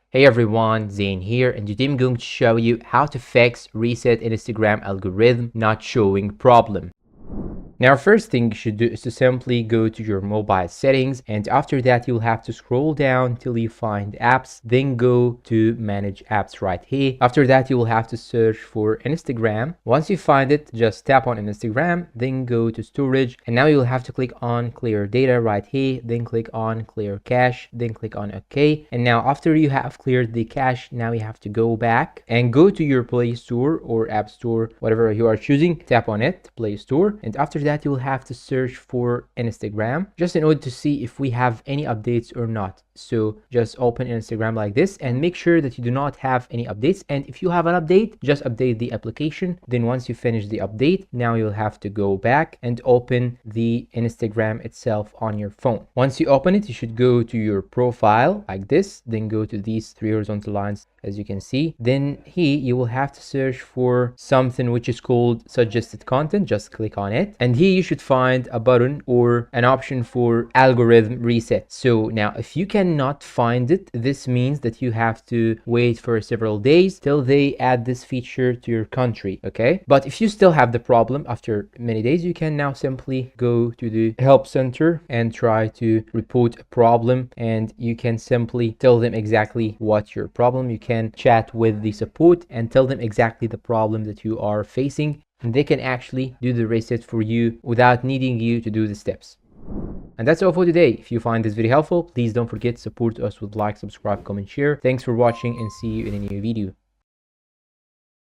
Hey everyone, Zain here, and today I'm going to show you how to fix reset Instagram algorithm not showing problem. Now, first thing you should do is to simply go to your mobile settings, and after that you'll have to scroll down till you find apps, then go to manage apps right here. After that you will have to search for Instagram. Once you find it, just tap on Instagram, then go to storage, and now you'll have to click on clear data right here, then click on clear cache, then click on OK. And now after you have cleared the cache, now you have to go back and go to your Play Store or App Store, whatever you are choosing. Tap on it, Play Store, and after that you will have to search for Instagram just in order to see if we have any updates or not. So just open Instagram like this and make sure that you do not have any updates, and if you have an update, just update the application. Then once you finish the update, now you'll have to go back and open the Instagram itself on your phone. Once you open it, you should go to your profile like this, then go to these three horizontal lines as you can see. Then here you will have to search for something which is called suggested content. Just click on it, and here you should find a button or an option for algorithm reset. So now if you cannot find it, this means that you have to wait for several days till they add this feature to your country. Okay, but if you still have the problem after many days, you can now simply go to the help center and try to report a problem, and you can simply tell them exactly what's your problem. You can chat with the support and tell them exactly the problem that you are facing, and they can actually do the reset for you without needing you to do the steps. And that's all for today. If you find this video helpful, please don't forget to support us with like, subscribe, comment, share. Thanks for watching, and see you in a new video.